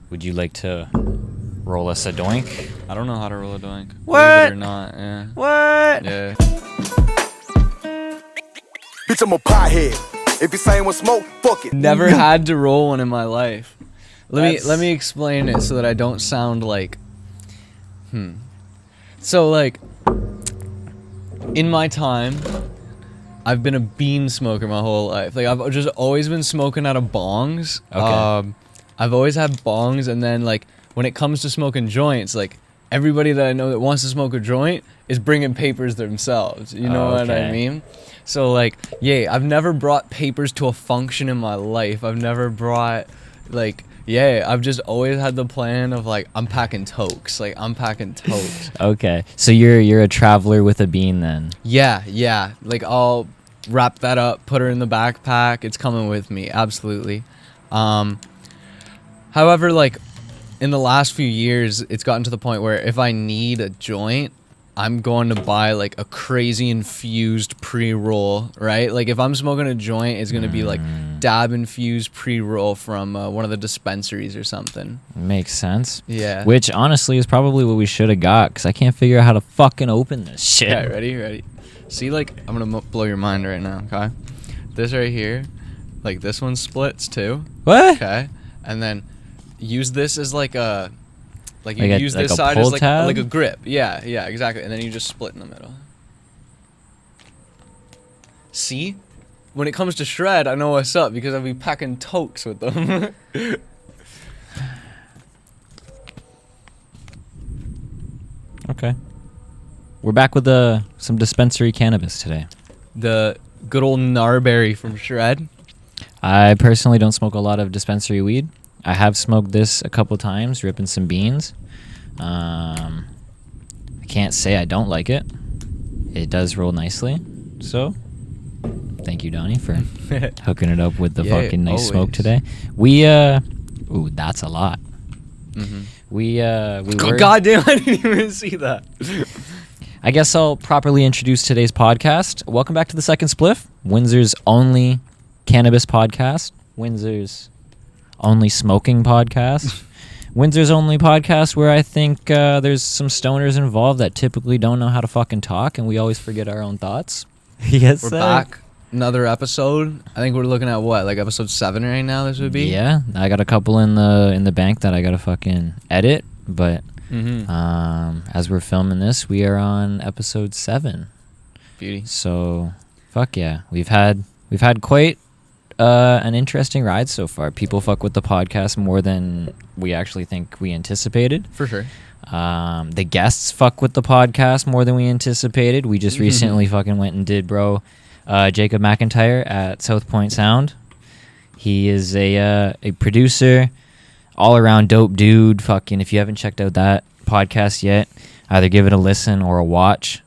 Would you like to roll us a doink? I don't know how to roll a doink. What? Believe it or not, yeah. What? Yeah. Bitch, I'm a pothead. If you saying with smoke, fuck it. Never had to roll one in my life. Let me explain it so that I don't sound like So like in my time I've been a bean smoker my whole life. Like I've just always been smoking out of bongs. Okay. I've always had bongs, and then like when it comes to smoking joints, like everybody that I know that wants to smoke a joint is bringing papers themselves. You know what I Okay. mean? So like, yeah, I've never brought papers to a function in my life. I've never brought like, yeah, I've just always had the plan of like I'm packing tokes. Like I'm packing tokes. Okay. So you're a traveler with a bean then. Yeah. Like I'll wrap that up, put her in the backpack. It's coming with me, absolutely. However, like in the last few years, it's gotten to the point where if I need a joint, I'm going to buy like a crazy infused pre-roll, right? Like if I'm smoking a joint, it's going to be like dab infused pre-roll from one of the dispensaries or something. Makes sense. Yeah. Which honestly is probably what we should have got, because I can't figure out how to fucking open this shit. Yeah, ready? See, like, I'm going to blow your mind right now, okay? This right here, like this one splits too. What? Okay. And then use this as like a... Like you Like a- use like this a side pull as tab? like a grip. Yeah, exactly. And then you just split in the middle. See? When it comes to shred, I know what's up because I'll be packing tokes with them. Okay. We're back with some dispensary cannabis today. The good old Narberry from Shred. I personally don't smoke a lot of dispensary weed. I have smoked this a couple times, ripping some beans. I can't say I don't like it. It does roll nicely. So, thank you, Donnie, for hooking it up with the Yeah, fucking nice smoke always. today. We, ooh, that's a lot. Mm-hmm. We were... God damn, I didn't even see that. I guess I'll properly introduce today's podcast. Welcome back to the Second Spliff, Windsor's only cannabis podcast, Windsor's only smoking podcast, Windsor's only podcast where I think there's some stoners involved that typically don't know how to fucking talk, and we always forget our own thoughts. Yes, We're sir. back. Another episode. I think we're looking at what, like episode 7 right now. This would be. Yeah, I got a couple in the bank that I gotta fucking edit, but Mm-hmm. as we're filming this, we are on episode 7. Beauty. So, fuck yeah, we've had quite an interesting ride so far. People fuck with the podcast more than we actually think we anticipated. For sure. The guests fuck with the podcast more than we anticipated. We just recently fucking went and did Jacob McIntyre at South Point Sound. He is a producer, all around dope dude. Fucking, if you haven't checked out that podcast yet, either give it a listen or a watch.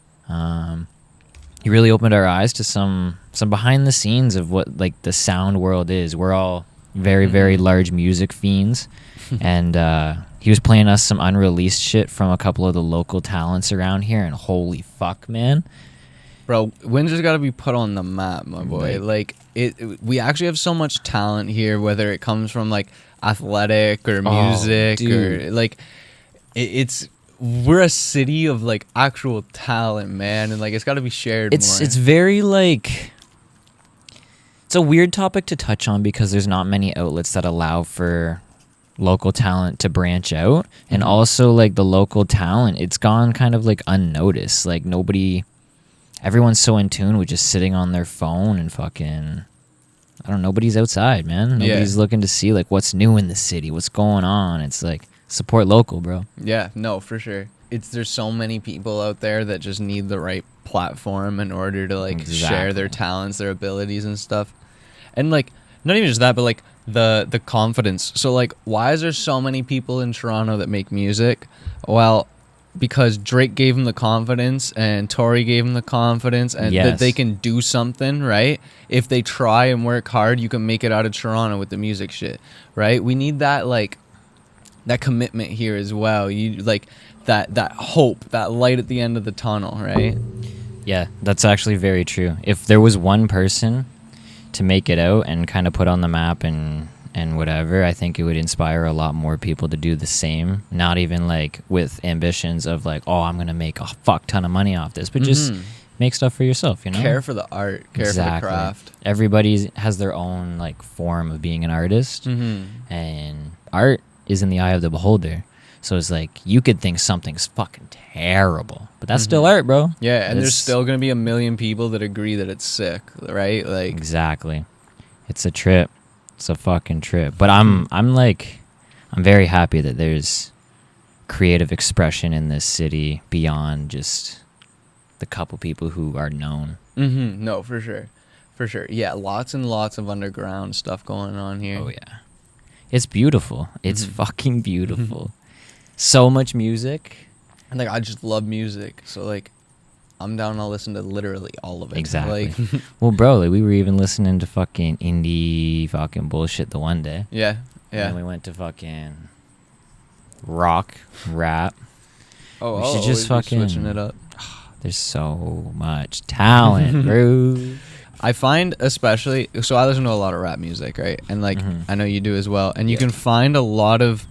He really opened our eyes to some behind the scenes of what like the sound world is. We're all very, very large music fiends, and he was playing us some unreleased shit from a couple of the local talents around here, and holy fuck, man. Bro, Windsor's got to be put on the map, my boy. Like- We actually have so much talent here, whether it comes from like athletic or music or dude. like we're a city of like actual talent, man, and like it's got to be shared more. It's very like, it's a weird topic to touch on because there's not many outlets that allow for local talent to branch out, and also like the local talent, it's gone kind of like unnoticed. Like everyone's so in tune with just sitting on their phone and fucking, I don't know, nobody's outside, man. Nobody's looking to see like what's new in the city, what's going on. It's like, support local, bro. Yeah, no, for sure. There's so many people out there that just need the right platform in order to like share their Exactly. talents, their abilities and stuff. And like not even just that, but like the confidence. So like why is there so many people in Toronto that make music? Well, because Drake gave him the confidence and Tory gave him the confidence and that Yes. they can do something, right? If they try and work hard, you can make it out of Toronto with the music shit, right? We need that like that commitment here as well. You like that hope, that light at the end of the tunnel, right? Yeah, that's actually very true. If there was one person to make it out and kind of put on the map and and whatever, I think it would inspire a lot more people to do the same. Not even like with ambitions of like, oh, I'm gonna make a fuck ton of money off this, but just make stuff for yourself, you know? Care for the art, care for the craft. Everybody has their own like form of being an artist, and art is in the eye of the beholder. So it's like you could think something's fucking terrible, but that's still art, bro. Yeah, and there's still gonna be a million people that agree that it's sick, right? Like exactly. It's a trip. It's a fucking trip. But I'm very happy that there's creative expression in this city beyond just the couple people who are known. No, for sure. For sure. Yeah, lots and lots of underground stuff going on here. Oh yeah. It's beautiful. It's fucking beautiful. So much music. And like I just love music. So like I'm down to listen to literally all of it. Exactly. Like well, bro, like we were even listening to fucking indie fucking bullshit the one day. Yeah. Yeah. And then we went to fucking rock, rap. Oh, we should just fucking switching it up. There's so much talent, bro. I find especially, so I listen to a lot of rap music, right? And like, I know you do as well. And you can find a lot of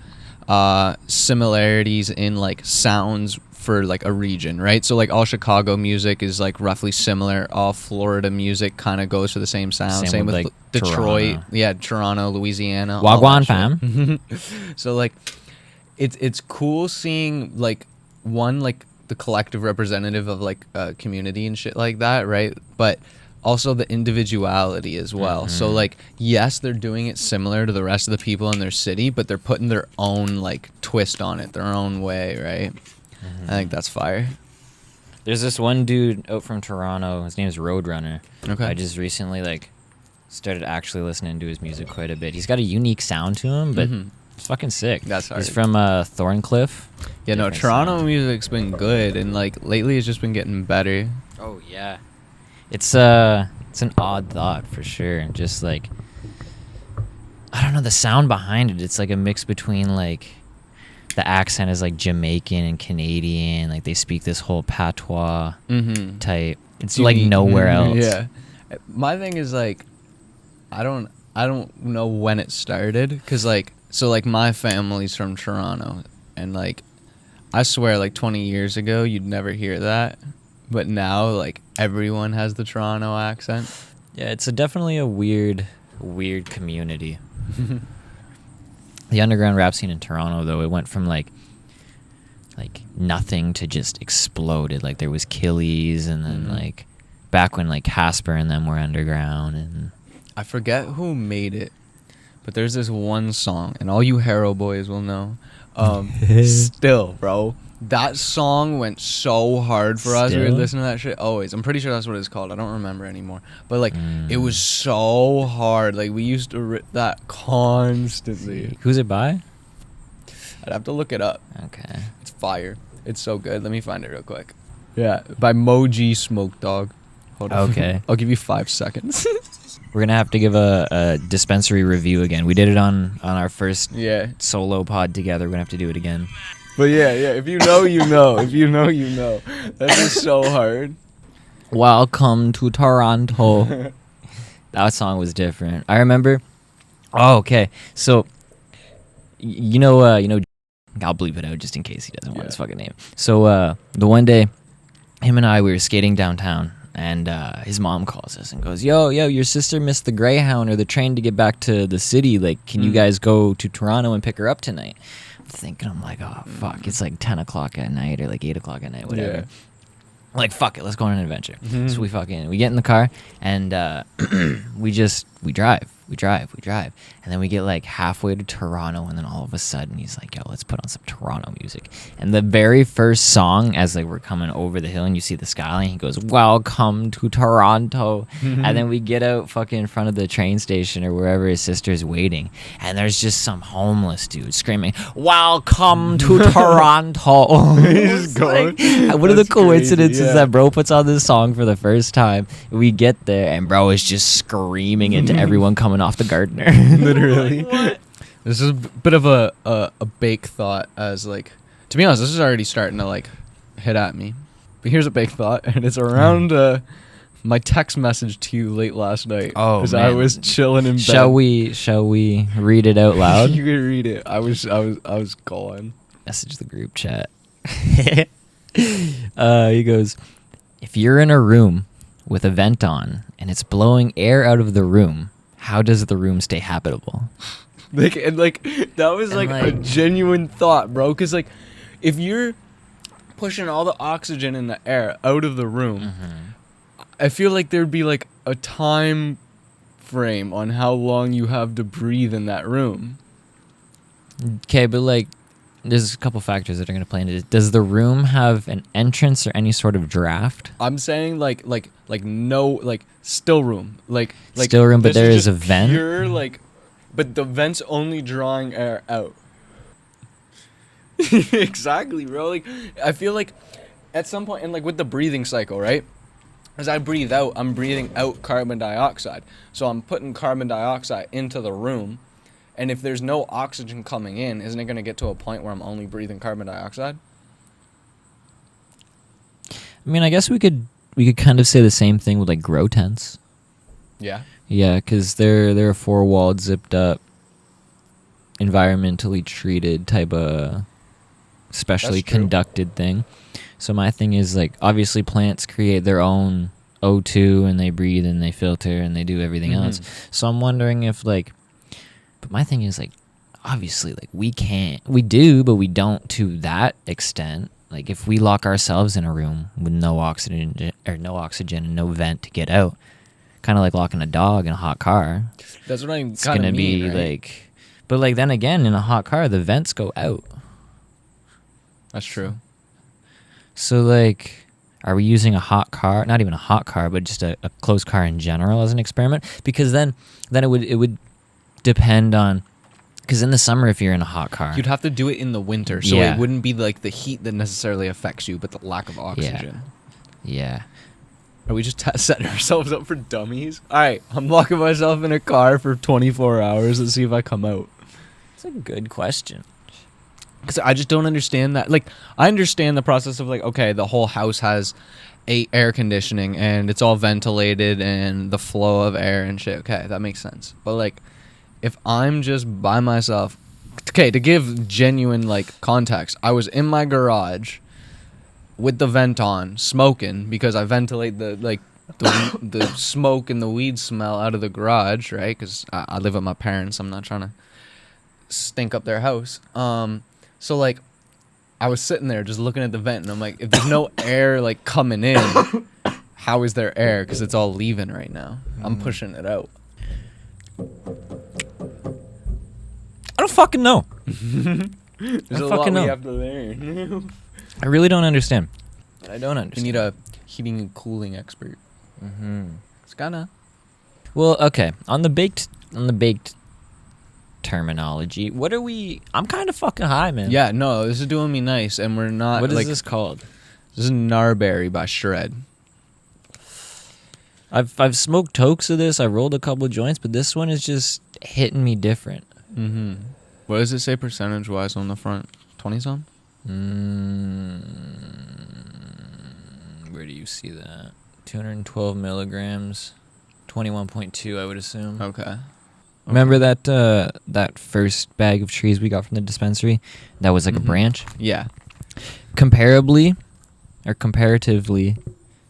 similarities in like sounds for like a region, right? So like all Chicago music is like roughly similar. All Florida music kind of goes for the same sound. Same with like Detroit. Toronto. Yeah, Toronto, Louisiana. Wagwan fam. So like, it's cool seeing like like the collective representative of like a community and shit like that, right? But also the individuality as well. So like, yes, they're doing it similar to the rest of the people in their city, but they're putting their own like twist on it, their own way, right? I think that's fire. There's this one dude out from Toronto. His name is Roadrunner. Okay. I just recently like started actually listening to his music quite a bit. He's got a unique sound to him, but it's fucking sick. That's hard. He's from Thorncliffe. Yeah, no, Different Toronto sound. music's been good, and like lately it's just been getting better. Oh yeah, it's an odd thought for sure. Just like I don't know the sound behind it. It's like a mix between like the accent is like Jamaican and Canadian. Like they speak this whole patois type. It's like nowhere else. Yeah, my thing is like I don't know when it started, because like so like my family's from Toronto, and like I swear like 20 years ago you'd never hear that, but now like everyone has the Toronto accent. Yeah, it's definitely a weird community. The underground rap scene in Toronto, though, it went from like nothing to just exploded. Like there was Killies, and then like back when like Casper and them were underground, and I forget who made it, but there's this one song, and all you Harrow boys will know. Still, bro, that song went so hard for us. We were Still? listening to that shit always. I'm pretty sure that's what it's called. I don't remember anymore. But like, it was so hard. Like we used to rip that constantly. who's it by? I'd have to look it up. Okay. It's fire. It's so good. Let me find it real quick. Yeah, by Moji Smoke Dog. Hold on. Okay. I'll give you 5 seconds. We're gonna have to give a dispensary review again. We did it on our first Yeah. solo pod together. We're gonna have to do it again. But yeah, if you know, you know. If you know, you know. That is so hard. Welcome to Toronto. That song was different. I remember. Oh, okay. So, you know, I'll bleep it out just in case he doesn't want his fucking name. So, the one day, him and I, we were skating downtown, and his mom calls us and goes, yo, your sister missed the Greyhound or the train to get back to the city. Like, can you guys go to Toronto and pick her up tonight? I'm thinking, I'm like, oh, fuck. It's like 10 o'clock at night or like 8 o'clock at night, whatever. Yeah. Like, fuck it, let's go on an adventure. So we get in the car, and we drive. And then we get like halfway to Toronto, and then all of a sudden he's like, yo, let's put on some Toronto music. And the very first song, as like we're coming over the hill and you see the skyline, he goes, welcome to Toronto. And then we get out fucking in front of the train station or wherever his sister's waiting, and there's just some homeless dude screaming, welcome to Toronto. He's going. Like, what are the That's crazy, coincidences that bro puts on this song for the first time? We get there, and bro is just screaming into everyone coming off the Gardner. Literally. Like, this is a bit of a bake thought, as like, to be honest, this is already starting to like hit at me. But here's a bake thought, and it's around My text message to you late last night. Oh, as man. I was chilling in bed. Shall we read it out loud? You can read it. I was gone. Message the group chat. He goes, if you're in a room with a vent on and it's blowing air out of the room, how does the room stay habitable? Like that was like a genuine thought, bro. Because like, if you're pushing all the oxygen in the air out of the room, I feel like there'd be like a time frame on how long you have to breathe in that room. Okay, but like, there's a couple factors that are going to play into it. Does the room have an entrance or any sort of draft? I'm saying like no, like still room, like Still room, but this there is just a vent? Pure, like, but the vent's only drawing air out. Exactly, bro. Like, I feel like at some point, and like with the breathing cycle, right? As I breathe out, I'm breathing out carbon dioxide. So I'm putting carbon dioxide into the room. And if there's no oxygen coming in, isn't it going to get to a point where I'm only breathing carbon dioxide? I mean, I guess we could kind of say the same thing with like grow tents. Yeah. Yeah, because they're a four-walled, zipped up, environmentally treated type of specially That's true. conducted thing. So my thing is like, obviously plants create their own O2 and they breathe and they filter and they do everything else. So I'm wondering if like, but my thing is like, obviously like we do, but we don't to that extent. Like if we lock ourselves in a room with no oxygen and no vent to get out, kind of like locking a dog in a hot car. That's what I'm It's gonna be right? like, but like then again in a hot car the vents go out. That's true. So like, are we using a hot car? Not even a hot car, but just a closed car in general as an experiment? Because then it would depend on. Because in the summer, if you're in a hot car, You'd have to do it in the winter, so Yeah. it wouldn't be like the heat that necessarily affects you, but the lack of oxygen. yeah. Are we just setting ourselves up for dummies? All right, I'm locking myself in a car for 24 hours and see if I come out. It's a good question. Because I just don't understand that. Like, I understand the process of like, okay, the whole house has air conditioning and it's all ventilated and the flow of air and shit. Okay, that makes sense. But like, if I'm just by myself, okay, to give genuine like context, I was in my garage with the vent on, smoking because I ventilate the smoke and the weed smell out of the garage, right? Because I live with my parents. I'm not trying to stink up their house. So like, I was sitting there just looking at the vent, and I'm like, if there's no air like coming in, how is there air? Because it's all leaving right now. I'm pushing it out. I don't fucking know. There's I a lot fucking we know. have to learn. I really don't understand. I don't understand. We need a heating and cooling expert. It's gonna. Well, okay. On the baked terminology, what are we? I'm kind of fucking high, man. Yeah, no, this is doing me nice, and we're not. What is like, this called? This is Narberry by Shred. I've smoked tokes of this. I rolled a couple of joints, but this one is just hitting me different. What does it say percentage wise on the front? 20 some? Where do you see that? 212 milligrams, 21.2, I would assume. Okay. Remember that first bag of trees we got from the dispensary? That was like a branch. Yeah. Comparatively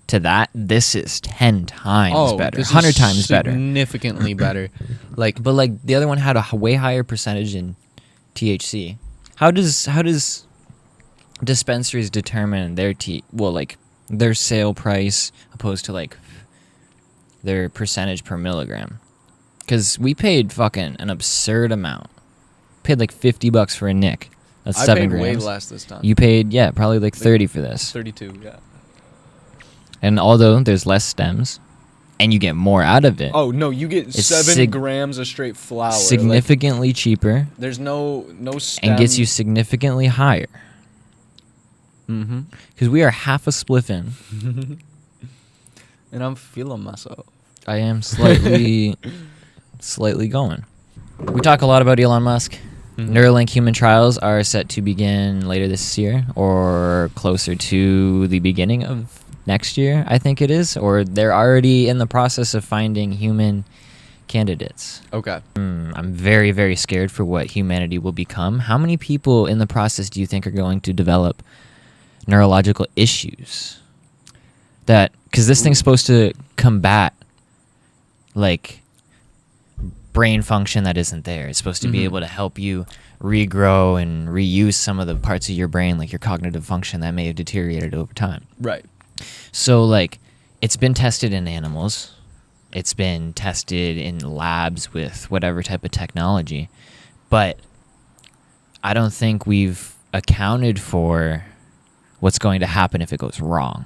to that, this is 10 times better, this is 100 times better. Significantly better. Like, But like the other one had a way higher percentage in THC. How does dispensaries determine their their sale price opposed to like their percentage per milligram? Because we paid fucking an absurd amount. Paid like $50 for a nick. That's I 7 paid grams. way less this time. You paid probably like 30 for this. 32, yeah. And although there's less stems, and you get more out of it. Oh no, you get It's 7 grams of straight flour. Significantly cheaper. There's no stem. And gets you significantly higher. Because we are half a spliff in. And I'm feeling myself. I am slightly going. We talk a lot about Elon Musk. Neuralink human trials are set to begin later this year or closer to the beginning of next year, I think it is, or they're already in the process of finding human candidates. Okay. I'm very, very scared for what humanity will become. How many people in the process do you think are going to develop neurological issues? Because this thing's supposed to combat, like, brain function that isn't there. It's supposed to be able to help you regrow and reuse some of the parts of your brain, like your cognitive function that may have deteriorated over time. Right. So, like, it's been tested in animals. It's been tested in labs with whatever type of technology. But I don't think we've accounted for what's going to happen if it goes wrong.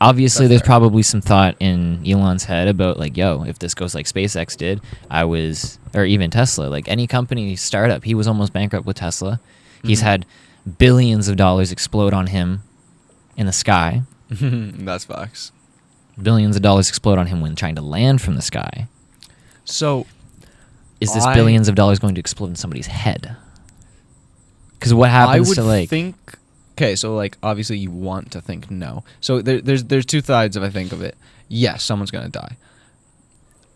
Obviously, there's probably some thought in Elon's head about, like, yo, if this goes like SpaceX did, or even Tesla, like any company startup, he was almost bankrupt with Tesla. He's had billions of dollars explode on him in the sky. That's facts. Billions of dollars explode on him when trying to land from the sky. So, is this billions of dollars going to explode in somebody's head? Because what happens to, like... Okay, so, like, obviously you want to think no. So there's two sides if I think of it. Yes, someone's going to die.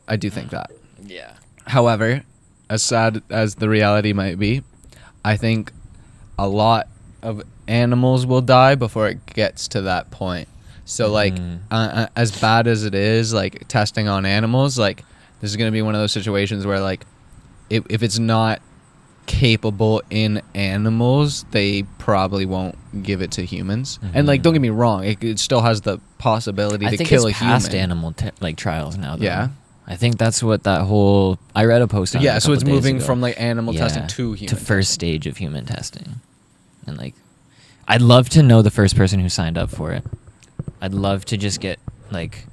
I do think that. Yeah. However, as sad as the reality might be, I think a lot of animals will die before it gets to that point. So, like, as bad as it is, like, testing on animals, like, this is going to be one of those situations where, like, if it's not capable in animals, they probably won't give it to humans. And, like, don't get me wrong, it still has the possibility to kill a human. I think it's past animal trials now, though. Yeah. I think that's what that whole... I read a post on it a so it's couple days moving ago. from, like, animal testing to human to first stage of human testing. And, like, I'd love to know the first person who signed up for it. I'd love to just get, like,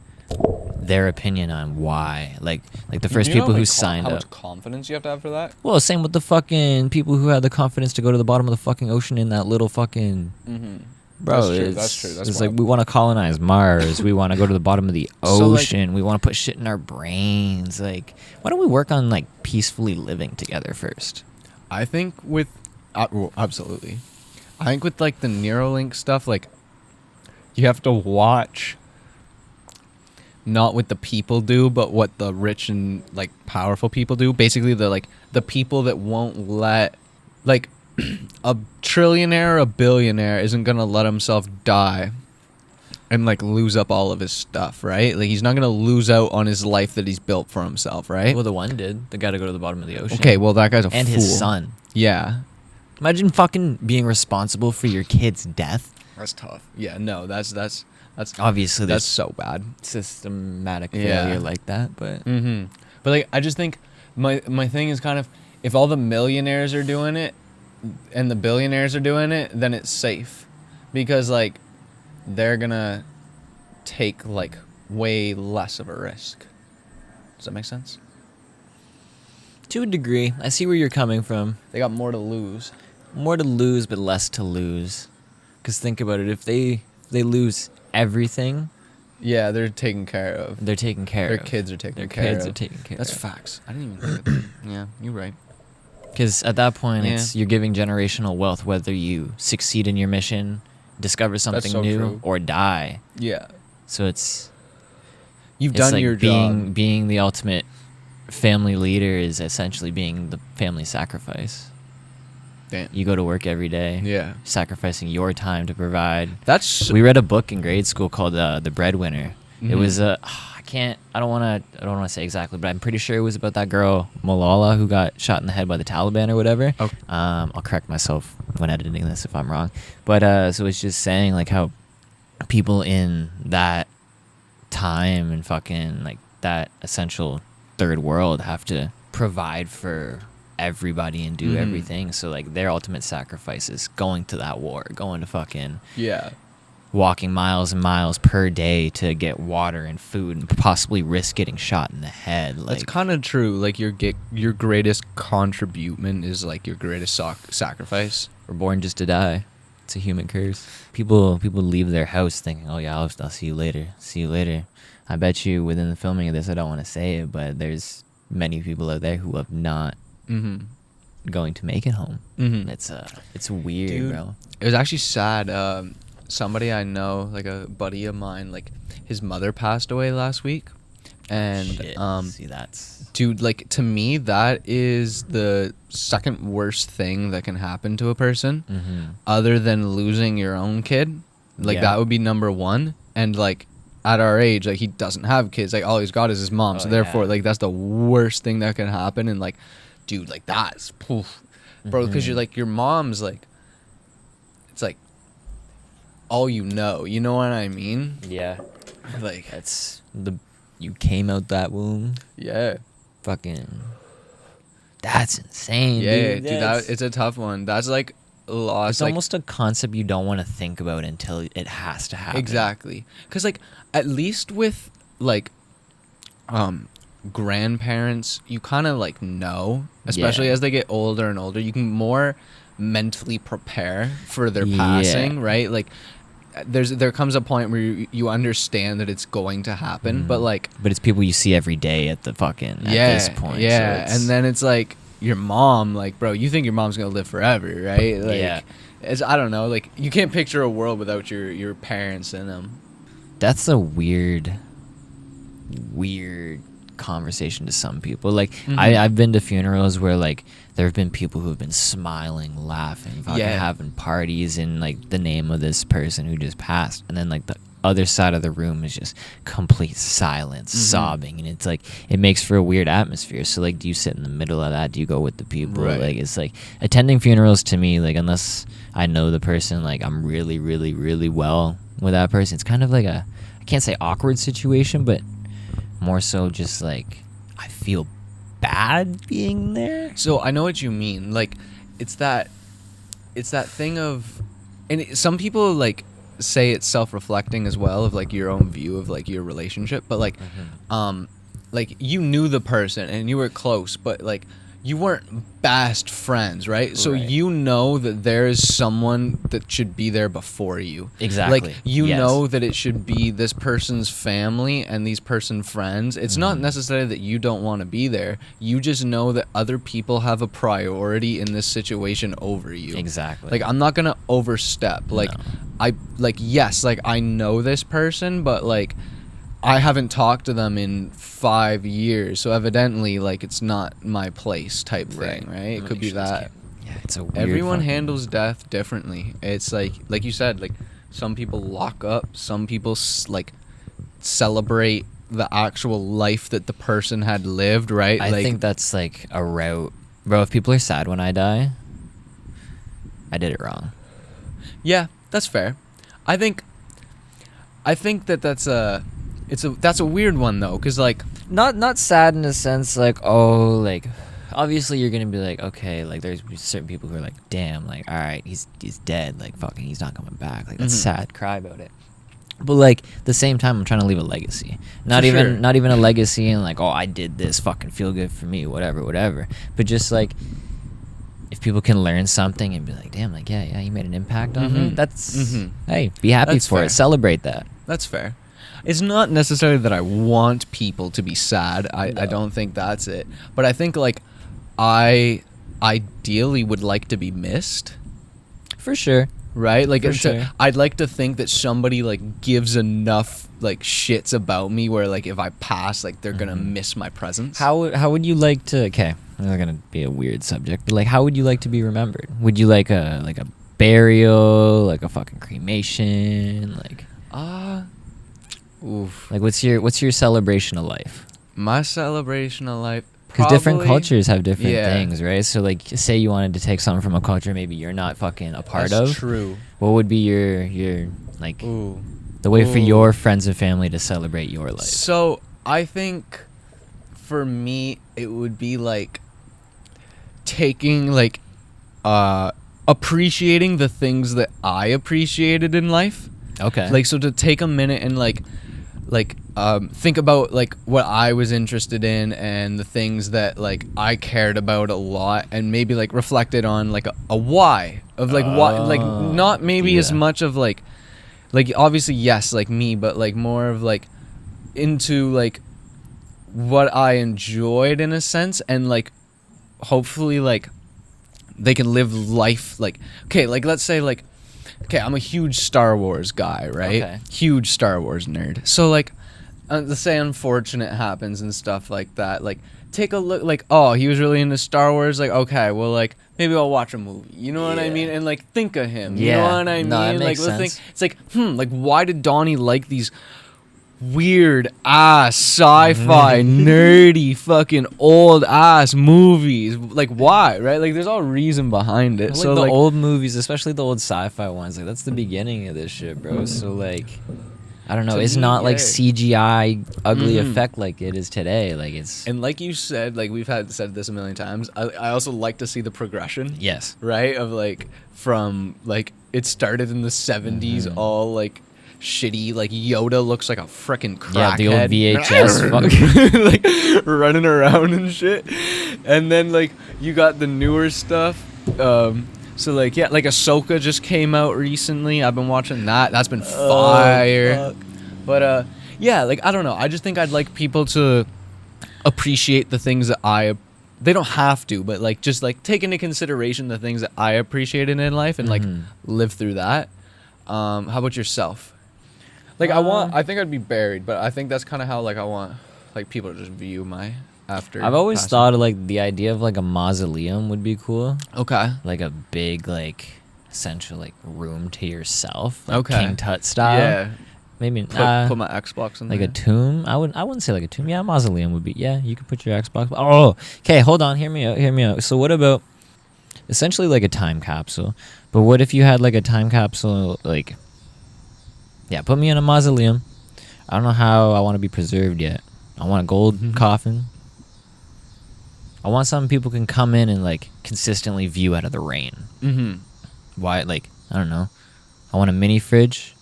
their opinion on why. Like the first people who signed up. How much confidence you have to have for that? Well, same with the fucking people who had the confidence to go to the bottom of the fucking ocean in that little fucking... Bro, that's true. It's like, we want to colonize Mars. We want to go to the bottom of the ocean. We want to put shit in our brains. Like, why don't we work on, like, peacefully living together first? I think with... absolutely. I think with, like, the Neuralink stuff, like, you have to watch not what the people do, but what the rich and, like, powerful people do. Basically, the people that won't let, like, a trillionaire or a billionaire isn't gonna let himself die and, like, lose up all of his stuff, right? Like, he's not gonna lose out on his life that he's built for himself, right? Well, the one did. The guy to go to the bottom of the ocean. Okay, well, that guy's a fool. And his son. Yeah. Imagine fucking being responsible for your kid's death. That's tough. Yeah, no, that's obviously that's so bad. Systematic failure like that, but But, like, I just think my thing is kind of, if all the millionaires are doing it and the billionaires are doing it, then it's safe, because, like, they're gonna take, like, way less of a risk. Does that make sense? to a degree, I see where you're coming from. They got more to lose. More to lose, but less to lose. Because think about it, if they lose everything, Yeah, they're taken care of. they're taken care Their of. kids are taken Their care of. kids are taken care That's of. facts. I didn't even think of that. Yeah, you're right. Because at that point, Yeah. you're giving generational wealth, whether you succeed in your mission, discover something so new, true. or die. Yeah. So it's You've it's done like your job. being the ultimate family leader is essentially being the family sacrifice. Damn. You go to work every day, Yeah. sacrificing your time to provide. That's... We read a book in grade school called The Breadwinner. It was I don't want to say exactly, but I'm pretty sure it was about that girl Malala who got shot in the head by the Taliban or whatever. Okay. I'll correct myself when editing this if I'm wrong. But so it's just saying, like, how people in that time and fucking, like, that essential third world have to provide for everybody and do everything. So, like, their ultimate sacrifice is going to that war, going to fucking Yeah. walking miles and miles per day to get water and food and possibly risk getting shot in the head. Like, That's kind of true. Like, your greatest contribution is, like, your greatest sacrifice. we're born just to die. It's a human curse. People leave their house thinking, oh yeah, I'll see you later. See you later. I bet you within the filming of this, I don't want to say it, but there's many people out there who have not going to make it home. It's weird, Dude, bro. It was actually sad. somebody I know, like a buddy of mine, like his mother passed away last week, and Shit. See, that's dude, like to me that is the second worst thing that can happen to a person, other than losing your own kid. Like that would be number one. And like at our age, like he doesn't have kids. Like all he's got is his mom. So therefore, like that's the worst thing that can happen. And like, dude, like that's poof, bro. Because you're like your mom's like, it's like all you know. You know what I mean? yeah. Like That's you came out that womb. yeah, Fucking. That's insane. yeah, dude. dude. That it's a tough one. That's like lost. It's like, almost a concept you don't want to think about until it has to happen. exactly. Because like at least with like grandparents, you kind of like know, especially as they get older and older, you can more mentally prepare for their passing, right? Like there comes a point where you understand that it's going to happen, but like it's people you see every day at the fucking at this point. Yeah, so and then it's like your mom, like bro, you think your mom's gonna live forever, right? Like, Yeah. It's, I don't know, like you can't picture a world without your parents in them. that's a weird conversation to some people. Like I've been to funerals where like there have been people who have been smiling, laughing, fucking having parties in like the name of this person who just passed, and then like the other side of the room is just complete silence, sobbing, and it's like it makes for a weird atmosphere. So like, do you sit in the middle of that? Do you go with the people? Right. Like it's like attending funerals to me, like unless I know the person, like I'm really, really, really well with that person, it's kind of like a, I can't say awkward situation, but more so just like I feel bad being there. So I know what you mean. Like it's that thing of, and some people like say it's self-reflecting as well of like your own view of like your relationship, but like like you knew the person and you were close, but like you weren't best friends, right? So you know that there is someone that should be there before you. Exactly. Like you know that it should be this person's family and these person friends. It's not necessarily that you don't want to be there. You just know that other people have a priority in this situation over you. Exactly. Like I'm not gonna overstep. Like yes, like I know this person, but like I haven't talked to them in 5 years, so evidently, like, it's not my place type thing, right? It could be that. Yeah, it's a weird Everyone fucking- handles death differently. It's like you said, like, some people lock up, some people, like, celebrate the actual life that the person had lived, right? I like, think that's like a route. Bro, if people are sad when I die, I did it wrong. yeah, that's fair. I think that's a weird one though, because like Not sad in a sense like, oh, like obviously you're gonna be like, okay, like there's certain people who are like, damn, like all right, he's dead, like fucking he's not coming back, like that's sad, cry about it. But like at the same time I'm trying to leave a legacy, not even a legacy and like, oh, I did this, fucking feel good for me, whatever, but just like if people can learn something and be like, damn, like yeah you made an impact on me, that's hey, be happy That's for fair. it, celebrate that. That's fair. It's not necessarily that I want people to be sad. I don't think that's it. But I think like I ideally would like to be missed. For sure. Right? Like For sure. I'd like to think that somebody like gives enough like shits about me where like if I pass, like they're gonna miss my presence. How would you like to? Okay, this is gonna be a weird subject, but like, how would you like to be remembered? Would you like a burial, like a fucking cremation, like? Oof. Like, what's your celebration of life? My celebration of life. Because different probably- cultures have different Yeah. things, right? So like, say you wanted to take something from a culture maybe you're not fucking a part That's of. true. What would be your like Ooh. the way for Ooh. your friends and family to celebrate your life? So I think for me it would be like taking like appreciating the things that I appreciated in life. Okay. Like so to take a minute and like think about like what I was interested in and the things that like I cared about a lot, and maybe like reflected on like a why of like why, like not maybe as yeah. much of like obviously yes, like me, but like more of like into like what I enjoyed in a sense, and like hopefully like they can live life like, okay, like let's say like okay, I'm a huge Star Wars guy, right? Okay. Huge Star Wars nerd. So like, let's say unfortunate happens and stuff like that. Like, take a look. Like, oh, he was really into Star Wars. Like, okay, well, like maybe I'll watch a movie. You know what I Yeah. mean? And like, think of him. You Yeah. know what I mean? No, that like, makes let's sense. think. It's like, like, why did Donnie like these weird ass sci-fi nerdy fucking old ass movies? Like, why? Right? Like, there's all reason behind it. Like So the like, old movies, especially the old sci-fi ones, like that's the beginning of this shit, bro. So like, I don't know. To It's me, not like yeah. CGI ugly Mhm. effect like it is today. Like it's and like you said, like we've said this a million times. I also like to see the progression. yes. Right, of like from like it started in the 70s, Mm-hmm. all like shitty, like Yoda looks like a freaking crackhead. Yeah, the old VHS fuck. like running around and shit. And then like you got the newer stuff. So like yeah, like Ahsoka just came out recently. I've been watching that. That's been fire. fuck. But yeah, like I don't know. I just think I'd like people to appreciate the things that they don't have to, but like just like take into consideration the things that I appreciated in life and like live through that. How about yourself? Like I think I'd be buried, but I think that's kind of how like I want like people to just view my after. I've always passing. thought of like the idea of like a mausoleum would be cool. Okay. Like a big like essential like room to yourself, like Okay. King Tut style. Yeah. Maybe Put my Xbox in like there. a tomb. I wouldn't say like a tomb. Yeah, a mausoleum would be. Yeah, you could put your Xbox. Oh, okay. Hold on. Hear me out. So what about essentially like a time capsule? But what if you had like a time capsule? Like, yeah, put me in a mausoleum. I don't know how I want to be preserved yet. I want a gold coffin. I want something people can come in and like consistently view out of the rain. Mm-hmm. Why? Like, I don't know. I want a mini fridge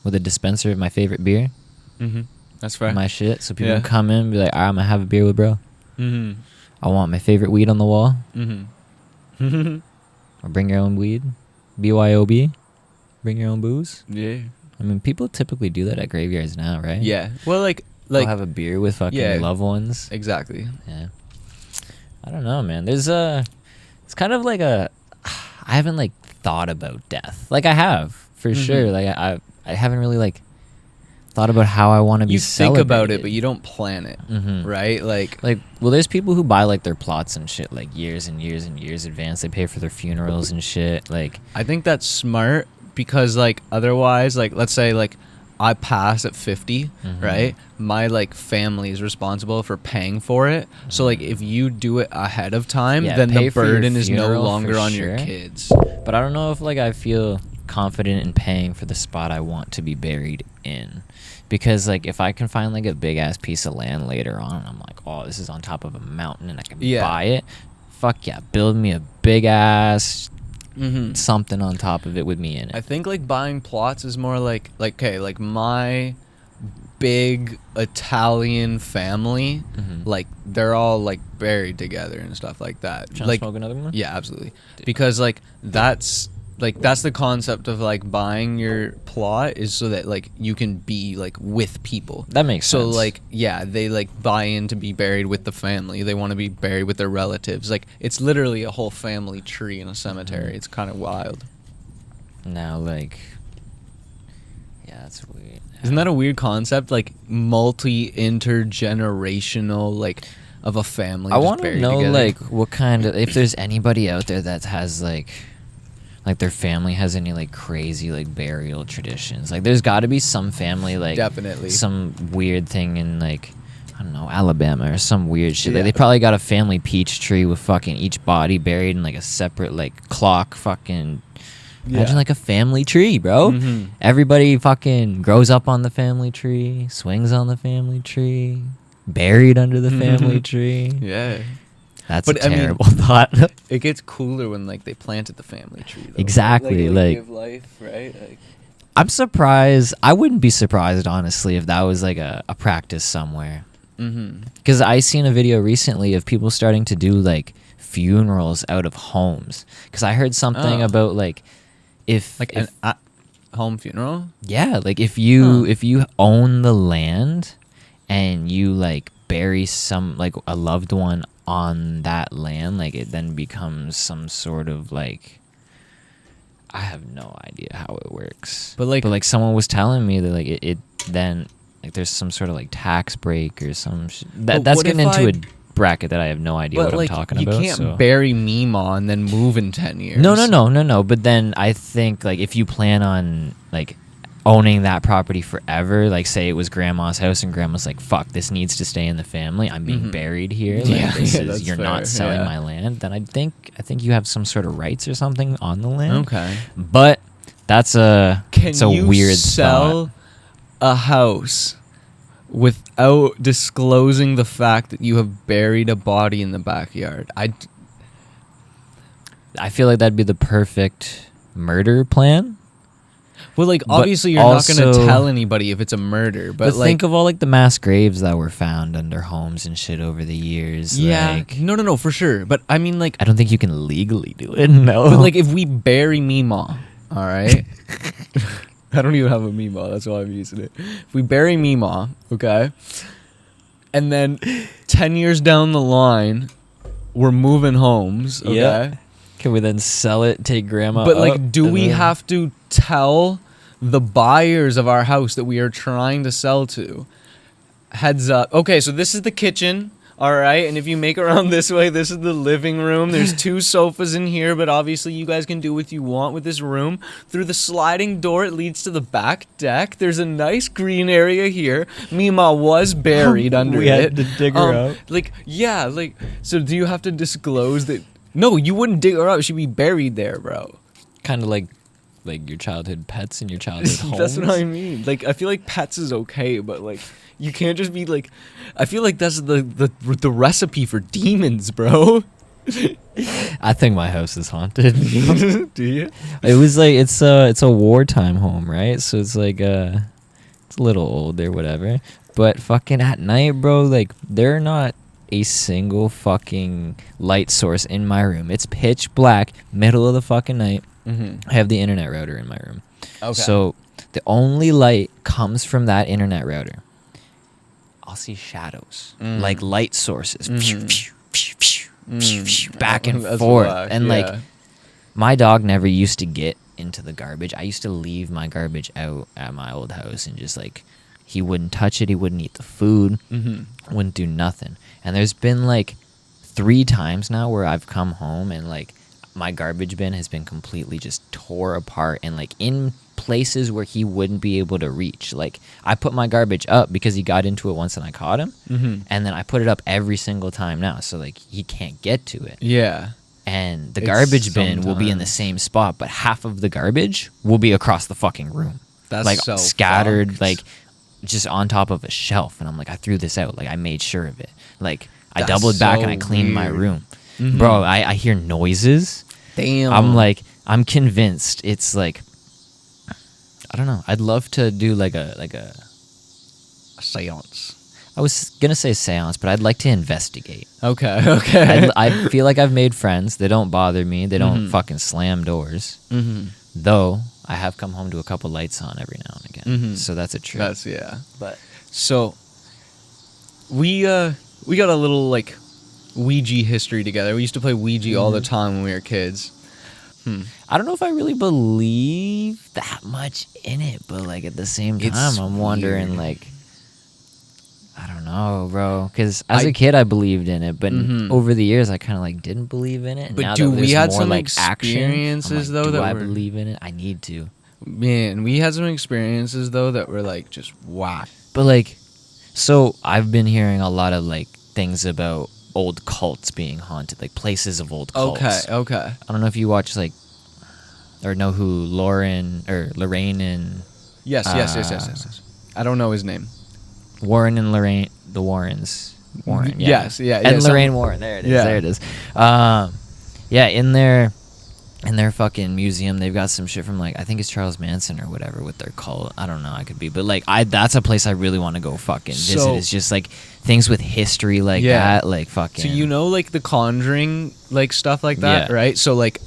with a dispenser of my favorite beer. Mm-hmm. That's fair. My shit, so people Yeah. can come in and be like, all right, I'm gonna have a beer with bro. Mm-hmm. I want my favorite weed on the wall. Mm-hmm. Or bring your own weed. BYOB. Bring your own booze. Yeah. I mean, people typically do that at graveyards now, right? Yeah. Well, like They'll have a beer with fucking Yeah. loved ones. exactly. Yeah. I don't know, man. There's it's kind of like I haven't like thought about death. Like I have, for sure. Like I haven't really like thought about how I want to be You think about it, celebrated. but you don't plan it, Mhm. right? Like Well, there's people who buy like their plots and shit like years and years and years advance. They pay for their funerals and shit. Like, I think that's smart because like otherwise, like let's say like I pass at 50, right? My like family is responsible for paying for it. So like if you do it ahead of time, Yeah, then pay the for your burden is no funeral longer for on your sure. kids. but I don't know if like I feel confident in paying for the spot I want to be buried in, because like if I can find like a big ass piece of land later on, I'm like, oh, this is on top of a mountain and I can Yeah. buy it. Fuck yeah, build me a big ass Mm-hmm. something on top of it with me in it. I think like buying plots is more like okay, like my big Italian family, like they're all like buried together and stuff like that. Trying to Like smoke another one? yeah, absolutely. Because like that's the concept of like buying your plot is so that like you can be like with people. That makes So sense. like yeah, they like buy in to be buried with the family. They want to be buried with their relatives. Like it's literally a whole family tree in a cemetery. It's kind of wild. Now like, yeah, that's weird. Isn't that a weird concept? Like multi-intergenerational, like of a family. I just want to buried know together. like what kind of, if there's anybody out there that has like their family has any like crazy like burial traditions. Like there's got to be some family like Definitely. some weird thing in like, I don't know, Alabama or some weird shit. Like Yeah. they probably got a family peach tree with fucking each body buried in like a separate like clock fucking. Imagine Yeah. like a family tree, bro. Mhm. Everybody fucking grows up on the family tree, swings on the family tree, buried under the family tree. Yeah. That's But, a I mean- terrible thought. It gets cooler when like they planted the family tree. Though. Exactly, Like, like- give life, right? Like, I'm surprised. I wouldn't be surprised, honestly, if that was like a practice somewhere. mm-hmm. Because I seen a video recently of people starting to do like funerals out of homes. Because I heard something Oh. about like if Like if, an home funeral. yeah, like if you Huh. if you own the land and you like bury some like a loved one on that land, like it then becomes some sort of like, I have no idea how it works. But like someone was telling me that like it then like there's some sort of like tax break or some that's getting into a bracket that I have no idea what I'm talking about. You can't bury Meemaw and then move in 10 years. No. But then I think like if you plan on like owning that property forever, like say it was grandma's house and grandma's like, fuck, this needs to stay in the family. I'm being buried here. Like, you're not selling my land. Then I think you have some sort of rights or something on the land. Okay. But it's a weird sell thought. A house without disclosing the fact that you have buried a body in the backyard? I feel like that'd be the perfect murder plan. Well, like, obviously you're not going to tell anybody if it's a murder, but like, think of all like the mass graves that were found under homes and shit over the years. Yeah, like, no, for sure. But I mean, like, I don't think you can legally do it. No, but like, if we bury Meemaw, all right. I don't even have a Meemaw. That's why I'm using it. If we bury Meemaw, okay, and then 10 years down the line, we're moving homes, okay. Yeah. Can we then sell it, take grandma? But like, do we have to tell the buyers of our house that we are trying to sell to? Heads up. Okay, so this is the kitchen. All right, and if you make it around this way, this is the living room. There's 2 sofas in here, but obviously you guys can do what you want with this room. Through the sliding door, it leads to the back deck. There's a nice green area here. Mima was buried under it. We had to dig her out. Like, yeah, like, so do you have to disclose that? No, you wouldn't dig her out. She'd be buried there, bro. Kind of like your childhood pets and your childhood homes. That's what I mean. Like, I feel like pets is okay, but like, you can't just be like, I feel like that's the recipe for demons, bro. I think my house is haunted. Do you? It was like it's a wartime home, right? So it's like it's a little old or whatever. But fucking at night, bro, like they're not a single fucking light source in my room. It's pitch black, middle of the fucking night. I have the internet router in my room. Okay. So the only light comes from that internet router. I'll see shadows, like light sources, back and forth. And like, my dog never used to get into the garbage. I used to leave my garbage out at my old house and just like, he wouldn't touch it. He wouldn't eat the food, wouldn't do nothing. And there's been like 3 times now where I've come home and like my garbage bin has been completely just tore apart and like in places where he wouldn't be able to reach. Like I put my garbage up because he got into it once and I caught him, and then I put it up every single time now, so like he can't get to it. Yeah. And the garbage bin will be in the same spot, but half of the garbage will be across the fucking room. That's like so scattered, fucked. Like just on top of a shelf. And I'm like, I threw this out. Like I made sure of it. Like I doubled back and I cleaned my room. Bro, I hear noises. Damn. I'm convinced it's like, I don't know. I'd love to do like a seance. I was gonna say seance, but I'd like to investigate. Okay. I feel like I've made friends. They don't bother me. They don't fucking slam doors. Though I have come home to a couple lights on every now and again. So that's a trip. That's But so we got a little like Ouija history together. We used to play Ouija all the time when we were kids. I don't know if I really believe that much in it, but like at the same time, I'm wondering like, I don't know, bro. Because as a kid, I believed in it, but over the years, I kind of like didn't believe in it. But now dude, that we had more, some like, experiences action, though. Do I believe in it? I need to. Man, we had some experiences though that were like just wow. But like, so I've been hearing a lot of like things about old cults being haunted, like places of old cults. Okay. I don't know if you watch like, or know who Lorraine and Yes. I don't know his name. Warren and Lorraine, the Warrens. Warren, yeah. Yes, yeah. And Lorraine Warren. There it is. Yeah. There it is. Yeah, in their fucking museum, they've got some shit from like, I think it's Charles Manson or whatever with their cult. I don't know. I could be, but like that's a place I really want to go fucking visit. It's just like things with history like that, like fucking. So you know, like the Conjuring, like stuff like that, right? So like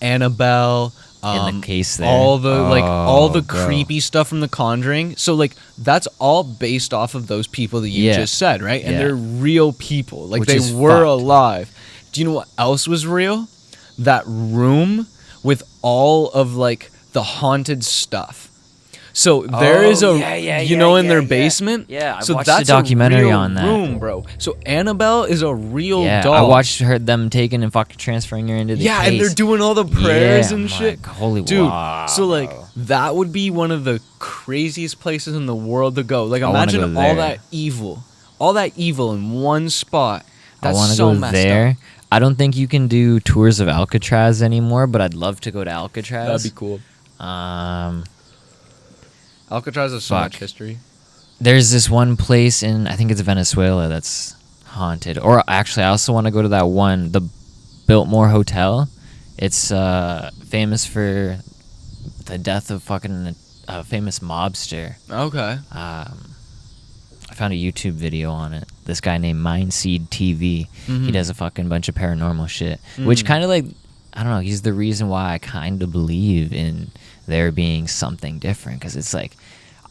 Annabelle. In the case there. All the creepy stuff from The Conjuring. So like that's all based off of those people that you just said, right? And they're real people. Like they were alive. Do you know what else was real? That room with all of like the haunted stuff. So there is a, in their basement. Yeah, I so watched that's a documentary a real on that. room, bro. So Annabelle is a real Yeah, doll. I watched them taking and fucking transferring her into the case. and they're doing all the prayers and I'm shit. like, holy dude. wow, so like bro. that would be one of the craziest places in the world to go. Like I wanna imagine go all there. that evil in one spot. I That's want to so go messed there. up. I don't think you can do tours of Alcatraz anymore, but I'd love to go to Alcatraz. That'd be cool. Alcatraz has so Fuck. much history. There's this one place in, I think it's Venezuela, that's haunted. Or actually, I also want to go to that one, the Biltmore Hotel. It's famous for the death of fucking a famous mobster. Okay. I found a YouTube video on it. This guy named Mindseed TV. He does a fucking bunch of paranormal shit, which kind of like, I don't know, he's the reason why I kind of believe in there being something different, because it's like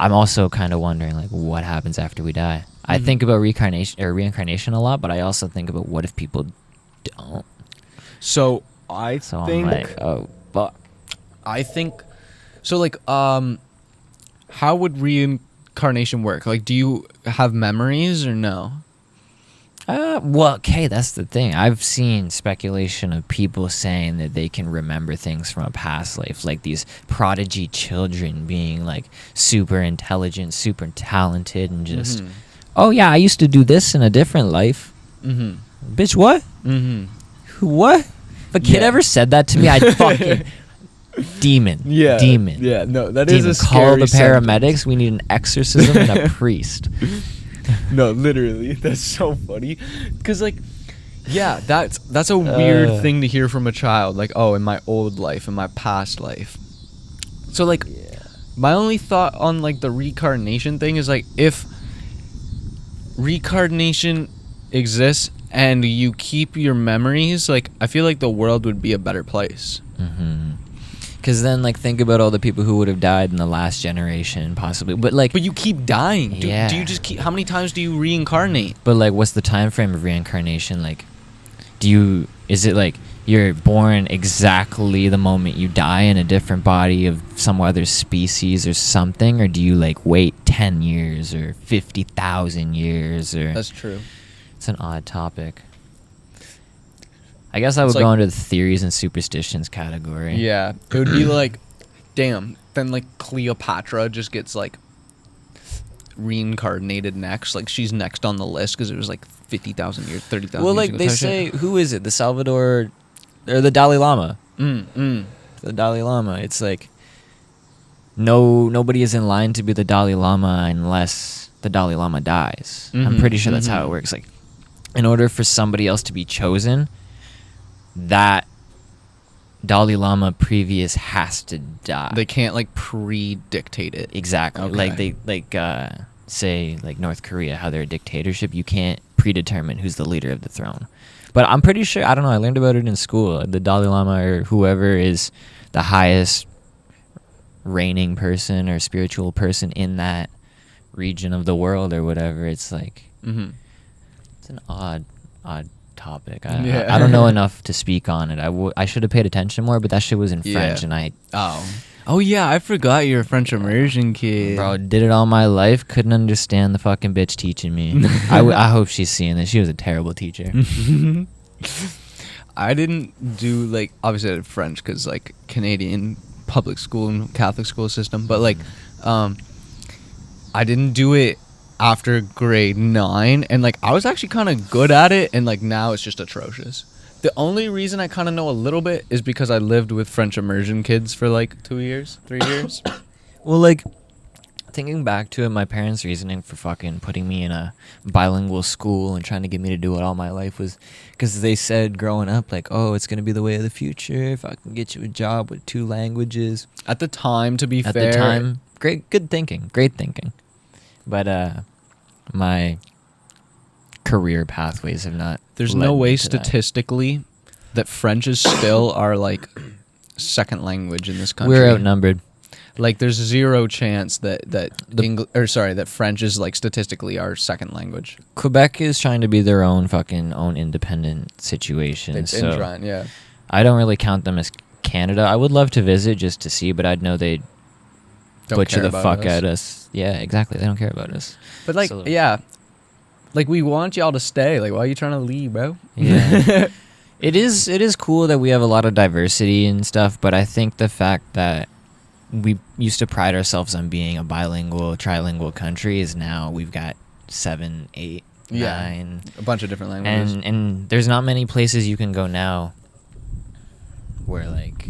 I'm also kind of wondering like what happens after we die. I think about reincarnation a lot, but I also think about what if people don't. So I'm like, oh fuck. I think so. Like, how would reincarnation work? Like, do you have memories or no? Well, okay, that's the thing. I've seen speculation of people saying that they can remember things from a past life, like these prodigy children being like super intelligent, super talented, and just, oh yeah, I used to do this in a different life. Bitch, what? What? If a kid ever said that to me, I'd fucking demon. Demon. Yeah, no, that Demon. is a Call scary the paramedics. sentence. We need an exorcism and a priest. No, literally, that's so funny. Cause like, yeah, that's a weird thing to hear from a child. Like, oh, in my old life, in my past life. So like, my only thought on like the reincarnation thing is like, if reincarnation exists and you keep your memories, like I feel like the world would be a better place. Because then, like, think about all the people who would have died in the last generation, possibly. But like, But you keep dying. Do Yeah. you just keep? How many times do you reincarnate? but like, what's the time frame of reincarnation? Like, is it like you're born exactly the moment you die in a different body of some other species or something, or do you like wait 10 years or 50,000 years? Or That's true. it's an odd topic. I guess I would It's go like- into the theories and superstitions category. Yeah, it would be like, damn. Then like Cleopatra just gets like reincarnated next. Like she's next on the list because it was like 50,000 years, 30,000. Well, years like ago they type say, shit. who is it? The Salvador, or the Dalai Lama? The The Dalai Lama. It's like nobody is in line to be the Dalai Lama unless the Dalai Lama dies. I'm pretty sure that's how it works. Like, in order for somebody else to be chosen, that Dalai Lama previous has to die. They can't like pre-dictate it. Exactly. Okay. Like they say like North Korea, how they're a dictatorship. You can't predetermine who's the leader of the throne. But I'm pretty sure, I don't know, I learned about it in school. The Dalai Lama or whoever is the highest reigning person or spiritual person in that region of the world or whatever. It's like it's an odd topic. I don't know enough to speak on it. I should have paid attention more, but that shit was in French, and Oh yeah, I forgot you're a French immersion kid. bro, did it all my life. Couldn't understand the fucking bitch teaching me. I hope she's seeing this. She was a terrible teacher. I didn't do like, obviously I did French because like Canadian public school and Catholic school system, but like I didn't do it after grade 9, and like I was actually kind of good at it, and like now it's just atrocious. The only reason I kind of know a little bit is because I lived with French immersion kids for like 2 years, 3 years. Well, like, thinking back to it, my parents' reasoning for fucking putting me in a bilingual school and trying to get me to do it all my life was because they said growing up, like, oh, it's going to be the way of the future if I can get you a job with 2 languages. At the time, to be At fair, the time, good thinking. But my career pathways have not. there's led no me way to that. statistically that French is still our like second language in this country. We're outnumbered. Like there's zero chance that French is like statistically our second language. Quebec is trying to be their own independent situation. They've so been trying, yeah. I don't really count them as Canada. I would love to visit just to see, but I'd know they'd Don't butcher care the about fuck us. at us. Yeah, exactly. They don't care about us. But like, So- yeah, like we want y'all to stay. Like, why are you trying to leave, bro? Yeah. It is cool that we have a lot of diversity and stuff, but I think the fact that we used to pride ourselves on being a bilingual, trilingual country is now we've got 7, 8, Yeah. 9, A bunch of different languages. and there's not many places you can go now where like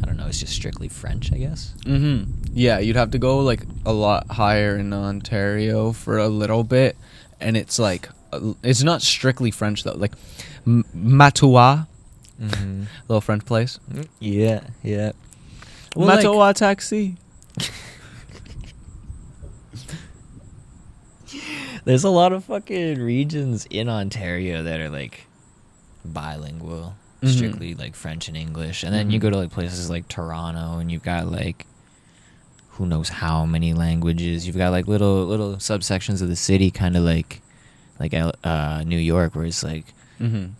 I don't know, it's just strictly French, I guess. Yeah, you'd have to go like a lot higher in Ontario for a little bit, and it's like it's not strictly French though. Like Matoa, little French place. Yeah. Well, Matoa taxi. There's a lot of fucking regions in Ontario that are like bilingual, strictly like French and English. And then you go to like places like Toronto and you've got like who knows how many languages. You've got like little subsections of the city, kind of like New York, where it's like